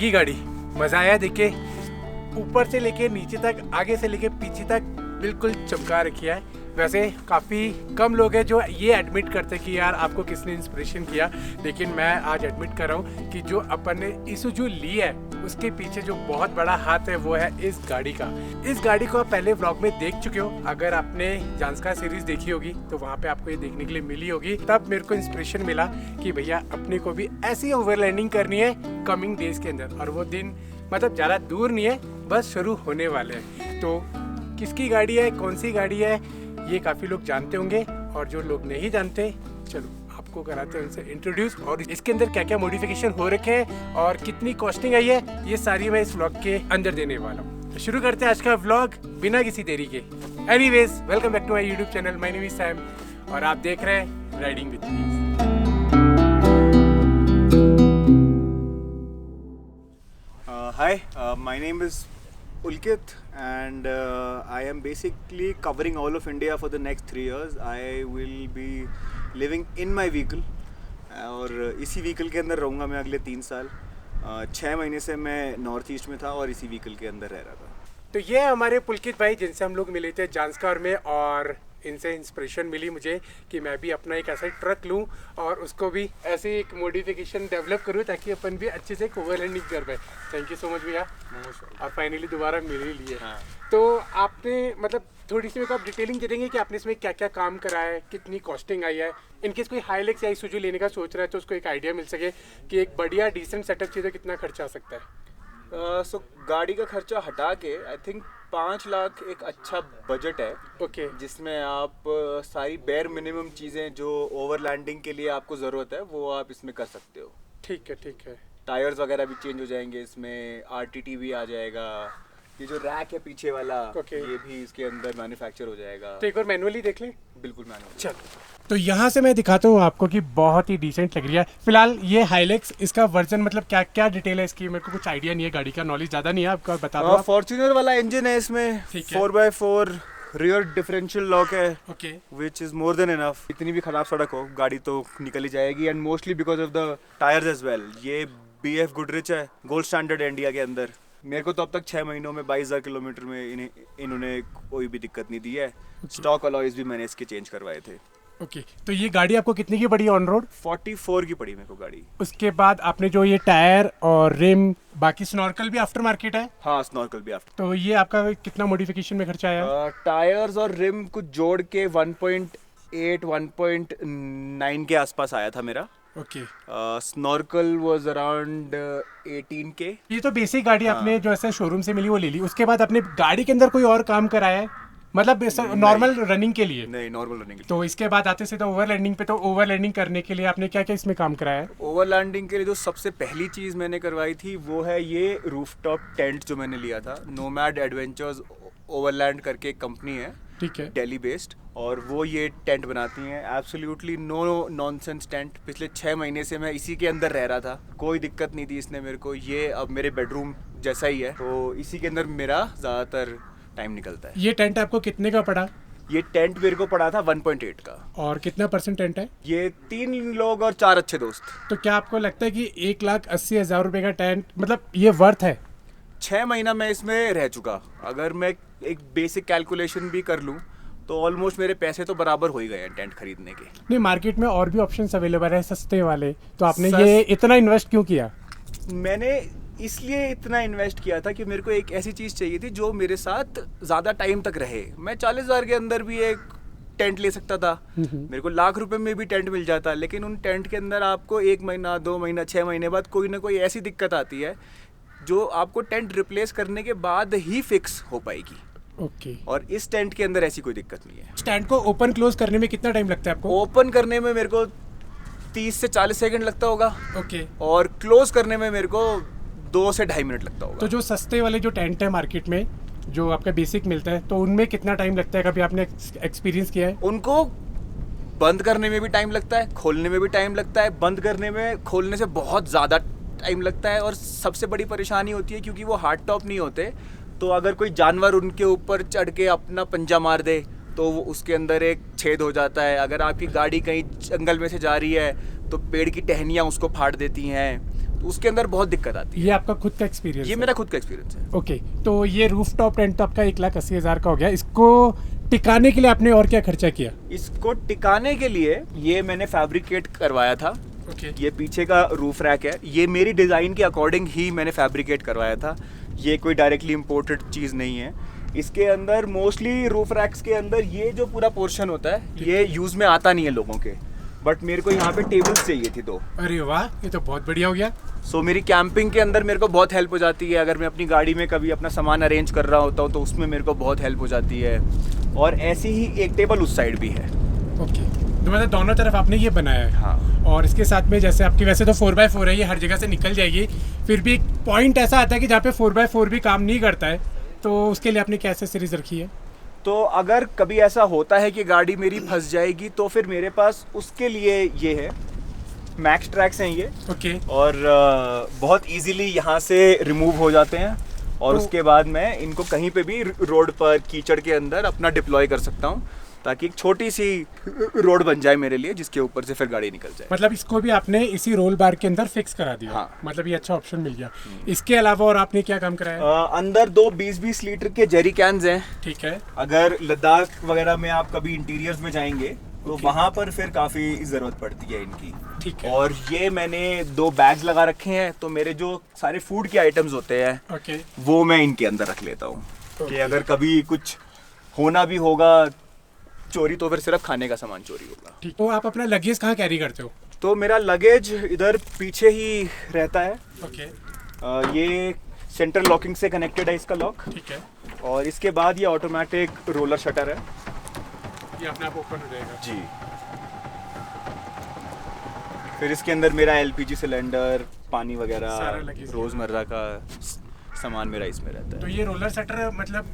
लगी गाड़ी, मज़ा आया देखे। ऊपर से लेके नीचे तक, आगे से लेके पीछे तक बिल्कुल चमका रखी है। वैसे काफ़ी कम लोग हैं जो ये एडमिट करते कि यार आपको किसने इंस्पिरेशन किया, लेकिन मैं आज एडमिट कर रहा हूँ कि जो अपन ने ईसुज़ू ली है उसके पीछे जो बहुत बड़ा हाथ है वो है इस गाड़ी का। इस गाड़ी को आप पहले व्लॉग में देख चुके हो, अगर आपने जांस्कार सीरीज देखी होगी तो वहाँ पे आपको ये देखने के लिए मिली होगी। तब मेरे को इंस्पिरेशन मिला कि भैया अपने को भी ऐसी ओवरलैंडिंग करनी है कमिंग डेज के अंदर, और वो दिन मतलब ज़्यादा दूर नहीं है, बस शुरू होने वाले हैं। तो किसकी गाड़ी है, कौन सी गाड़ी है, ये काफ़ी लोग जानते होंगे, और जो लोग नहीं जानते चलो आपको कराते हैं उनसे इंट्रोड्यूस, और इसके अंदर क्या क्या मॉडिफिकेशन हो रखे हैं और कितनी कॉस्टिंग आई है, ये सारी मैं इस व्लॉग के अंदर देने वाला हूँ। तो शुरू करते हैं आज का व्लॉग बिना किसी देरी के। Anyways, welcome back to my YouTube channel, my name is Sam और आप देख रहे हैं riding with me. Hi, my name is Pulkit and I am basically covering all of India for the next 3 years. I will be living in my vehicle और इसी vehicle के अंदर रहूँगा मैं अगले 3 साल। 6 महीने से मैं नॉर्थ ईस्ट में था और इसी व्हीकल के अंदर रह रहा था। तो ये हमारे पुलकित भाई जिनसे हम लोग मिले थे जांस्कार में, और इनसे इंस्पिरेशन मिली मुझे कि मैं भी अपना एक ऐसा ट्रक लूं और उसको भी ऐसे एक मॉडिफिकेशन डेवलप करूं ताकि अपन भी अच्छे से ओवरलैंडिंग कर पाए। थैंक यू सो मच भैया, और फाइनली दोबारा मिल ही लिए। हाँ। तो आपने मतलब थोड़ी सी मेरे को आप डिटेलिंग दे देंगे कि आपने इसमें क्या क्या काम करा है, कितनी कॉस्टिंग आई है, इनकेस कोई हाईलेक्स या ईसुज़ू लेने का सोच रहा है तो उसको एक आइडिया मिल सके कि एक बढ़िया डिसेंट सेटअप चाहिए तो कितना खर्चा आ सकता है। सो गाड़ी का खर्चा हटा के आई थिंक 5 लाख एक अच्छा बजट है। ओके। जिसमें आप सारी बेयर मिनिमम चीज़ें जो ओवरलैंडिंग के लिए आपको ज़रूरत है वो आप इसमें कर सकते हो। ठीक है, ठीक है। टायर्स वगैरह भी चेंज हो जाएंगे, इसमें आरटीटी भी आ जाएगा, ये जो रैक है पीछे वाला ये भी इसके अंदर मैन्युफैक्चर हो जाएगा। तो एक बार मैनुअली देख लें। बिल्कुल मैनुअल। चलो, तो यहाँ से मैं दिखाता हूँ आपको कि बहुत ही डिसेंट लग रही है। फिलहाल ये हाईलेक्स, इसका वर्जन मतलब क्या क्या डिटेल है इसकी, मेरे को कुछ आइडिया नहीं है, गाड़ी का नॉलेज ज़्यादा नहीं है, आपका बता दो। फॉर्च्यूनर वाला इंजन है इसमें, 4x4 रियर डिफरेंशियल लॉक है। Okay. Which is more than enough. इतनी भी खराब सड़क हो गाड़ी तो निकल ही जाएगी, and mostly because of the tyres as well. ये BF गुडरिच है, गोल्ड स्टैंडर्ड है इंडिया के अंदर। मेरे को तो अब तक 6 महीनों में 22,000 किलोमीटर में इन्होंने कोई भी दिक्कत नहीं दी है। स्टॉक अलॉयज भी मैंने इसके चेंज करवाए थे। ओके। तो ये गाड़ी आपको कितनी की पड़ी ऑन रोड? 44 की पड़ी मेरे को गाड़ी। उसके बाद आपने जो ये टायर और रिम, बाकी स्नॉर्कल भी आफ्टर मार्केट है? हाँ, स्नॉर्कल भी आफ्टर। तो ये आपका कितना मॉडिफिकेशन में खर्चा आया? टायर्स और रिम कुछ जोड़ के 1.8 1.9 के आसपास आया था मेरा। Okay. Snorkel was around 18K। ये तो बेसिक गाड़ी आपने जो ऐसे शोरूम से मिली वो ले ली। उसके बाद आपने गाड़ी के अंदर कोई और काम कराया है, मतलब नॉर्मल रनिंग के लिए? नहीं, नॉर्मल रनिंग के लिए। तो इसके बाद आते सीधा ओवरलैंडिंग पे। तो ओवरलैंडिंग करने के लिए आपने क्या क्या इसमें काम कराया है? ओवरलैंडिंग के लिए जो सबसे पहली चीज़ मैंने करवाई थी वो है ये रूफटॉप टेंट जो मैंने लिया था। नोमैड एडवेंचर्स ओवरलैंड करके एक कंपनी है, ठीक है, दिल्ली बेस्ड, और वो ये टेंट बनाती हैं। Absolutely no nonsense tent. पिछले 6 महीने से मैं इसी के अंदर रह रहा था, कोई दिक्कत नहीं थी इसने मेरे को। ये अब मेरे बेडरूम जैसा ही है, तो इसी के अंदर मेरा ज़्यादातर टाइम निकलता है। ये टेंट आपको कितने का पड़ा? ये टेंट मेरे को पड़ा था 1.8 का। और कितना % टेंट है? ये 3 लोग और 4 अच्छे दोस्त। तो क्या आपको लगता है कि 1,80,000 रुपये का टेंट मतलब ये वर्थ है? 6 महीना मैं इसमें रह चुका। अगर मैं एक बेसिक कैलकुलेशन भी कर लूँ तो ऑलमोस्ट मेरे पैसे तो बराबर हो ही गए हैं टेंट खरीदने के। नहीं, मार्केट में और भी ऑप्शंस अवेलेबल है सस्ते वाले, तो आपने ये इतना इन्वेस्ट क्यों किया? मैंने इसलिए इतना इन्वेस्ट किया था कि मेरे को एक ऐसी चीज़ चाहिए थी जो मेरे साथ ज़्यादा टाइम तक रहे। मैं 40,000 के अंदर भी एक टेंट ले सकता था, मेरे को लाख रुपए में भी टेंट मिल जाता, लेकिन उन टेंट के अंदर आपको 1 महीना 2 महीना 6 महीने बाद कोई ना कोई ऐसी दिक्कत आती है जो आपको टेंट रिप्लेस करने के बाद ही फिक्स हो पाएगी। ओके। और इस टेंट के अंदर ऐसी कोई दिक्कत नहीं है। टेंट को ओपन क्लोज करने में कितना टाइम लगता है आपको? ओपन करने में मेरे को 30 से 40 सेकंड लगता होगा। ओके। और क्लोज करने में मेरे को 2 से 2.5 मिनट लगता होगा। तो जो सस्ते वाले जो टेंट है मार्केट में जो आपका बेसिक मिलता है, तो उनमें कितना टाइम लगता है? कभी आपने एक्सपीरियंस किया है? उनको बंद करने में भी टाइम लगता है, खोलने में भी टाइम लगता है। बंद करने में, खोलने से बहुत ज़्यादा टाइम लगता है। और सबसे बड़ी परेशानी होती है क्योंकि वो हार्ड टॉप नहीं होते, तो अगर कोई जानवर उनके ऊपर चढ़ के अपना पंजा मार दे तो वो उसके अंदर एक छेद हो जाता है। अगर आपकी गाड़ी कहीं जंगल में से जा रही है तो पेड़ की टहनियाँ उसको फाड़ देती हैं। तो उसके अंदर बहुत दिक्कत आती है। ये आपका खुद का एक्सपीरियंस ये मेरा खुद का एक्सपीरियंस है। ओके, तो ये रूफ टॉप टेंट तो आपका 1,80,000 का हो गया। इसको टिकाने के लिए आपने और क्या खर्चा किया? इसको टिकाने के लिए ये मैंने फैब्रिकेट करवाया था। ओके, ये पीछे का रूफ रैक है, ये मेरी डिज़ाइन के अकॉर्डिंग ही मैंने फैब्रिकेट करवाया था। ये कोई डायरेक्टली इम्पोर्टेड चीज़ नहीं है। इसके अंदर मोस्टली रूफ रैक्स के अंदर ये जो पूरा पोर्शन होता है ये यूज़ में आता नहीं है लोगों के, बट मेरे को यहाँ पे टेबल्स चाहिए थी 2। अरे वाह, ये तो बहुत बढ़िया हो गया। सो मेरी कैंपिंग के अंदर मेरे को बहुत हेल्प हो जाती है। अगर मैं अपनी गाड़ी में कभी अपना सामान अरेंज कर रहा होता हूँ तो उसमें मेरे को बहुत हेल्प हो जाती है। और ऐसी ही एक टेबल उस साइड भी है। ओके, तो मतलब दोनों तरफ आपने ये बनाया है। हाँ। और इसके साथ में जैसे आपकी वैसे तो 4x4 है, ये हर जगह से निकल जाएगी, फिर भी एक पॉइंट ऐसा आता है कि जहाँ पे 4x4 भी काम नहीं करता है, तो उसके लिए आपने क्या एक्सेसरीज रखी है? तो अगर कभी ऐसा होता है कि गाड़ी मेरी फंस जाएगी तो फिर मेरे पास उसके लिए ये है, मैक्स ट्रैक्स हैं ये। ओके, और बहुत इजीली यहाँ से रिमूव हो जाते हैं और तो- उसके बाद मैं इनको कहीं पे भी रोड पर कीचड़ के अंदर अपना डिप्लॉय कर सकता हूँ, ताकि एक छोटी सी रोड बन जाए मेरे लिए, जिसके ऊपर से फिर गाड़ी निकल जाए। मतलब इसको भी आपने इसी रोल बार के अंदर फिक्स करा दिया। हाँ। मतलब ये अच्छा ऑप्शन मिल गया। इसके अलावा और आपने क्या काम कराया? अंदर 2 20-20 लीटर के जेरी कैंस हैं। ठीक है। अगर लद्दाख वगैरह में आप कभी इंटीरियर्स में जाएंगे तो वहाँ पर फिर काफ़ी ज़रूरत पड़ती है इनकी। ठीक है। और ये मैंने 2 बैग्स लगा रखे हैं, तो मेरे जो सारे फूड के आइटम्स होते हैं ओके, वो मैं इनके अंदर रख लेता हूँ कि Okay. अगर कभी कुछ होना भी होगा चोरी तो फिर सिर्फ खाने का सामान चोरी होगा। ठीक। तो आप अपना लगेज कहाँ कैरी करते हो? तो मेरा लगेज इधर पीछे ही रहता है। ओके, ये सेंट्रल लॉकिंग से कनेक्टेड है इसका लॉक, ठीक है। और इसके बाद ये ऑटोमेटिक रोलर शटर है। ये अपने आप ओपन हो जाएगा। जी। फिर इसके अंदर मेरा एलपीजी सिलेंडर, पानी सारा वगैरह, लगेज रोज़मर्रा का सामान मेरा इसमें रहता तो है। ये रोलर शटर मतलब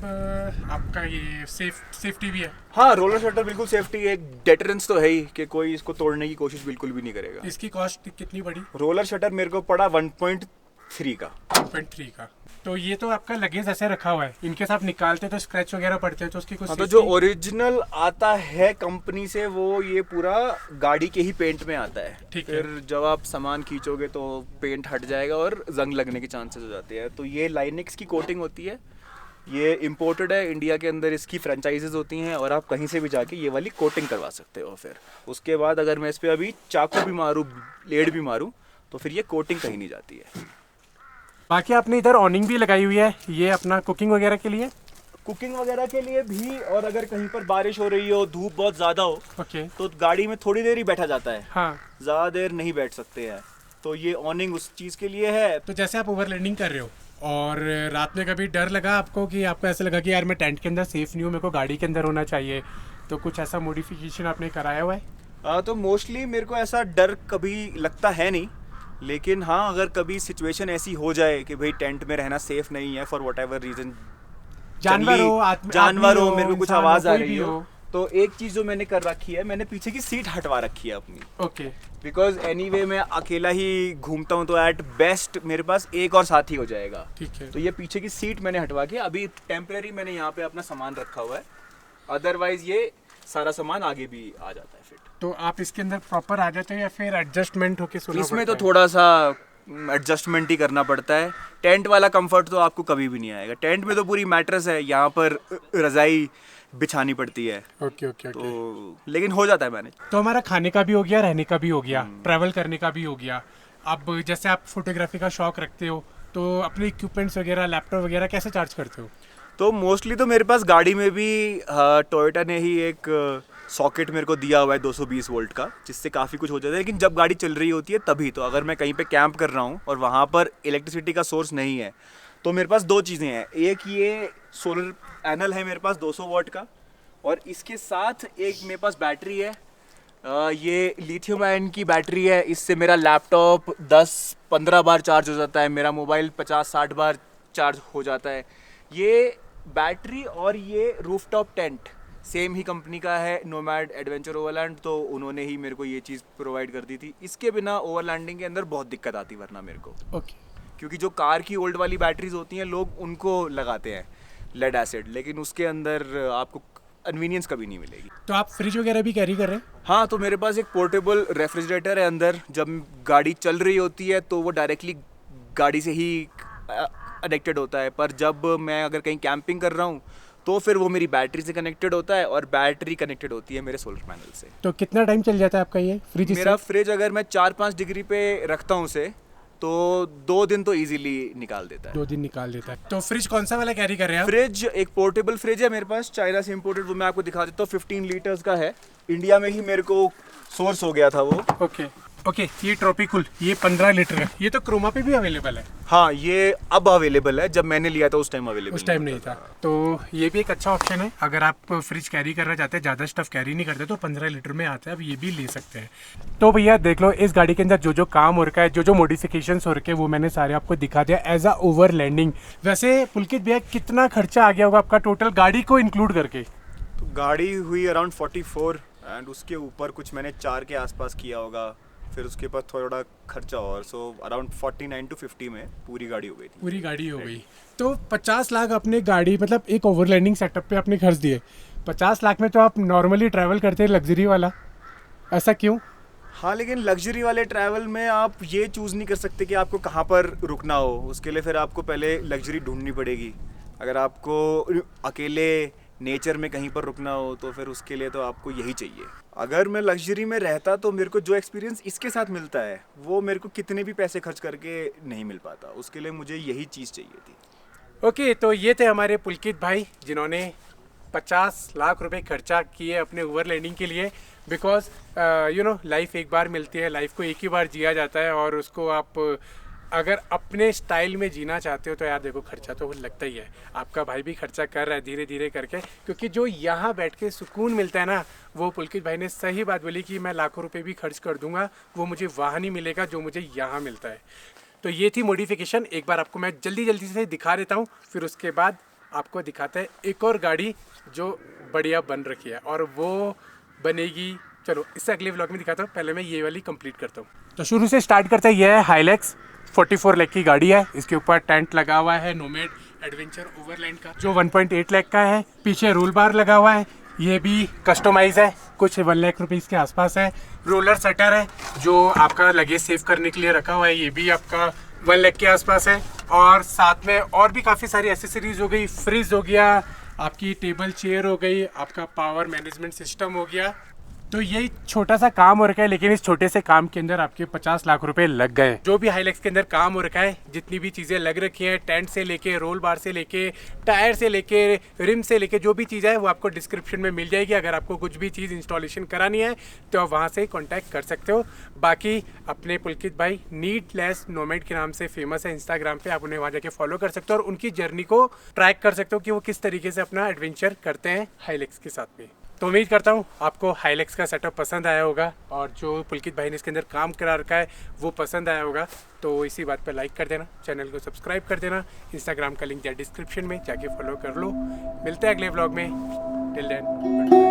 आपका ये सेफ्टी भी है? हाँ, रोलर शटर बिल्कुल सेफ्टी, एक डेटरेंस तो है ही कि कोई इसको तोड़ने की कोशिश बिल्कुल भी नहीं करेगा। इसकी कॉस्ट कितनी पड़ी? रोलर शटर मेरे को पड़ा 1.3 का। 1.3 का। तो ये तो आपका लगेज ऐसे रखा हुआ है, इनके साथ निकालते तो स्क्रैच वगैरह पड़ते हैं, तो उसकी कुछ हाँ, तो जो safety- ओरिजिनल आता है कंपनी से वो ये पूरा गाड़ी के ही पेंट में आता है। ठीक है। फिर जब आप सामान खींचोगे तो पेंट हट जाएगा और जंग लगने के चांसेस हो जाते हैं। तो ये लाइनेक्स की कोटिंग होती है, ये इम्पोर्टेड है, इंडिया के अंदर इसकी फ्रेंचाइजीज होती हैं और आप कहीं से भी जाके ये वाली कोटिंग करवा सकते हो। फिर उसके बाद अगर मैं इस पर अभी चाकू भी मारूँ, ब्लेड भी मारूँ, तो फिर ये कोटिंग कहीं नहीं जाती है। बाकी आपने इधर ऑनिंग भी लगाई हुई है, ये अपना कुकिंग वगैरह के लिए। कुकिंग वगैरह के लिए भी, और अगर कहीं पर बारिश हो रही हो, धूप बहुत ज़्यादा हो, ओके, तो गाड़ी में थोड़ी देर ही बैठा जाता है, हाँ। ज़्यादा देर नहीं बैठ सकते हैं, तो ये ऑनिंग उस चीज़ के लिए है। तो जैसे आप ओवरलैंडिंग कर रहे हो और रात में कभी डर लगा आपको कि आपको ऐसा लगा कि यार मैं टेंट के अंदर सेफ नहीं हूँ, मेरे को गाड़ी के अंदर होना चाहिए, तो कुछ ऐसा मॉडिफिकेशन आपने कराया हुआ है? तो मोस्टली मेरे को ऐसा डर कभी लगता है नहीं, लेकिन हाँ, अगर कभी सिचुएशन ऐसी हो जाए कि भाई टेंट में रहना सेफ नहीं है फॉर वट एवर रीज़न, जानवर हो, जानवर हो, मेरे को कुछ इंसान हो, आवाज़ आ कोई रही भी हो, तो एक चीज़ जो मैंने कर रखी है, मैंने पीछे की सीट हटवा रखी है अपनी। ओके, बिकॉज एनीवे मैं अकेला ही घूमता हूँ, तो एट बेस्ट मेरे पास एक और साथी हो जाएगा। ठीक है। तो ये पीछे की सीट मैंने हटवा के अभी टेम्परेरी मैंने यहाँ पे अपना सामान रखा हुआ है, अदरवाइज ये सारा सामान आगे भी आ जाता है फिट। तो आप इसके अंदर प्रॉपर आ जाते हो या फिर एडजस्टमेंट होके सोना इसमें तो पड़ता है? थोड़ा सा एडजस्टमेंट ही करना पड़ता है। टेंट वाला कंफर्ट तो आपको कभी भी नहीं आएगा। टेंट में तो पूरी मैट्रेस है, यहाँ पर रज़ाई बिछानी पड़ती है, ओके ओके ओके। तो लेकिन हो जाता है मैनेज। तो हमारा खाने का भी हो गया, रहने का भी हो गया, ट्रैवल करने का भी हो गया। अब जैसे आप फोटोग्राफी का शौक रखते हो, तो अपने इक्विपमेंट्स वगैरह, लैपटॉप वगैरह कैसे चार्ज करते हो? तो मोस्टली तो मेरे पास गाड़ी में भी टोयोटा ने ही एक सॉकेट मेरे को दिया हुआ है 220 वोल्ट का, जिससे काफ़ी कुछ हो जाता है। लेकिन जब गाड़ी चल रही होती है तभी, तो अगर मैं कहीं पे कैंप कर रहा हूँ और वहाँ पर इलेक्ट्रिसिटी का सोर्स नहीं है, तो मेरे पास 2 चीज़ें हैं। एक ये सोलर पैनल है मेरे पास 200 वाट का, और इसके साथ एक मेरे पास बैटरी है, ये लिथियम आयन की बैटरी है। इससे मेरा लैपटॉप 10-15 बार चार्ज हो जाता है, मेरा मोबाइल 50-60 बार चार्ज हो जाता है। ये बैटरी और ये रूफटॉप टेंट सेम ही कंपनी का है, नोमैड एडवेंचर ओवरलैंड, तो उन्होंने ही मेरे को ये चीज़ प्रोवाइड कर दी थी। इसके बिना ओवरलैंडिंग के अंदर बहुत दिक्कत आती वरना मेरे को, ओके, क्योंकि जो कार की ओल्ड वाली बैटरीज होती हैं लोग उनको लगाते हैं लेड एसिड, लेकिन उसके अंदर आपको कन्वीनियंस कभी नहीं मिलेगी। तो आप फ्रिज वगैरह भी कैरी कर रहे हैं? हाँ, तो मेरे पास एक पोर्टेबल रेफ्रिजरेटर है अंदर। जब गाड़ी चल रही होती है तो वो डायरेक्टली गाड़ी से ही कनेक्टेड होता है, पर जब मैं अगर कहीं कैंपिंग कर रहा हूँ तो फिर वो मेरी बैटरी से कनेक्टेड होता है और बैटरी कनेक्टेड होती है मेरे सोलर पैनल से। तो कितना टाइम चल जाता है आपका ये फ्रिज? मेरा फ्रिज अगर मैं 4-5 डिग्री पे रखता हूँ उसे, तो 2 दिन तो इजीली निकाल देता है। 2 दिन निकाल देता है। तो फ्रिज कौन सा वाला कैरी कर रहे हैं आप? फ्रिज एक पोर्टेबल फ्रिज है मेरे पास, चाइना से इम्पोर्टेड। वो मैं आपको दिखा देता हूँ, 15 लीटर्स का है। इंडिया में ही मेरे को सोर्स हो गया था वो। ओके, ये ट्रॉपिकल, ये 15 लीटर है। ये तो क्रोमा पे भी अवेलेबल है। हाँ, ये अब अवेलेबल है, जब मैंने लिया था उस टाइम अवेलेबल उस टाइम नहीं था। तो ये भी एक अच्छा ऑप्शन है। अगर आप फ्रिज कैरी करना चाहते हैं, ज़्यादा स्टफ कैरी नहीं करते, तो 15 लीटर में आता है, अब ये भी ले सकते हैं। तो भैया देख लो, इस गाड़ी के अंदर जो जो काम हो रखा है, जो जो मॉडिफिकेशंस हो रखे हैं, वो मैंने सारे आपको दिखा दिया एज अ ओवरलैंडिंग। वैसे पुलकित भैया, कितना खर्चा आ गया होगा आपका टोटल गाड़ी को इंक्लूड करके? तो गाड़ी हुई अराउंड 44 एंड उसके ऊपर कुछ मैंने 4 के आसपास किया होगा, फिर उसके बाद थोड़ा खर्चा और, सो अराउंड 49 to 50 में पूरी गाड़ी हो गई थी। पूरी गाड़ी हो गई। तो 50 लाख अपने गाड़ी, मतलब एक ओवरलैंडिंग सेटअप पे आपने खर्च दिए। 50 लाख में तो आप नॉर्मली ट्रैवल करते हैं लग्जरी वाला, ऐसा क्यों? हाँ, लेकिन लग्जरी वाले ट्रैवल में आप ये चूज़ नहीं कर सकते कि आपको कहाँ पर रुकना हो। उसके लिए फिर आपको पहले लग्जरी ढूंढनी पड़ेगी। अगर आपको अकेले नेचर में कहीं पर रुकना हो तो फिर उसके लिए तो आपको यही चाहिए। अगर मैं लग्जरी में रहता तो मेरे को जो एक्सपीरियंस इसके साथ मिलता है वो मेरे को कितने भी पैसे खर्च करके नहीं मिल पाता। उसके लिए मुझे यही चीज़ चाहिए थी। ओके, तो ये थे हमारे पुलकित भाई, जिन्होंने 50 लाख रुपए खर्चा किए अपने ओवरलैंडिंग के लिए। बिकॉज यू नो, लाइफ एक बार मिलती है, लाइफ को एक ही बार जिया जाता है, और उसको आप अगर अपने स्टाइल में जीना चाहते हो तो यार देखो, खर्चा तो लगता ही है। आपका भाई भी खर्चा कर रहा है धीरे धीरे करके, क्योंकि जो यहाँ बैठ के सुकून मिलता है ना, वो पुलकित भाई ने सही बात बोली कि मैं लाखों रुपए भी खर्च कर दूंगा, वो मुझे वहाँ नहीं मिलेगा जो मुझे यहाँ मिलता है। तो ये थी मॉडिफिकेशन। एक बार आपको मैं जल्दी से दिखा देता हूँ, फिर उसके बाद आपको दिखाते हैं एक और गाड़ी जो बढ़िया बन रखी है, और वो बनेगी, चलो इससे अगले व्लॉग में दिखाता हूँ। पहले मैं ये वाली कंप्लीट करता हूँ। तो शुरू से स्टार्ट करते हैं। यह है हाइलैक्स, 44 लाख की गाड़ी है। इसके ऊपर टेंट लगा हुआ है नोमैड एडवेंचर ओवरलैंड का, जो 1.8 लाख का है। पीछे रोल बार लगा हुआ है, ये भी कस्टमाइज है, कुछ 1 लाख रुपीज़ के आसपास है। रोलर शटर है जो आपका लगेज सेव करने के लिए रखा हुआ है, ये भी आपका 1 लाख के आसपास है। और साथ में और भी काफ़ी सारी एसेसरीज हो गई, फ्रिज हो गया, आपकी टेबल चेयर हो गई, आपका पावर मैनेजमेंट सिस्टम हो गया। तो यही छोटा सा काम हो रखा है, लेकिन इस छोटे से काम के अंदर आपके 50 लाख रुपए लग गए। जो भी हाइलैक्स के अंदर काम हो रखा है, जितनी भी चीज़ें लग रखी हैं, टेंट से लेके, रोल बार से लेके, टायर से लेके, रिम से लेके, जो भी चीज़ है वो आपको डिस्क्रिप्शन में मिल जाएगी। अगर आपको कुछ भी चीज़ इंस्टॉलेशन करानी है तो आप वहाँ से कॉन्टैक्ट कर सकते हो। बाकी अपने पुलकित भाई नीडलेस नोमैड के नाम से फेमस है इंस्टाग्राम पे, आप उन्हें वहाँ जाके फॉलो कर सकते हो और उनकी जर्नी को ट्रैक कर सकते हो कि वो किस तरीके से अपना एडवेंचर करते हैं हाइलैक्स के साथ में। तो उम्मीद करता हूँ आपको हाइलैक्स का सेटअप पसंद आया होगा, और जो पुलकित भाई ने इसके अंदर काम करा रखा है वो पसंद आया होगा। तो इसी बात पर लाइक कर देना, चैनल को सब्सक्राइब कर देना, इंस्टाग्राम का लिंक दिया डिस्क्रिप्शन में, जाके फॉलो कर लो। मिलते हैं अगले व्लॉग में। Till then.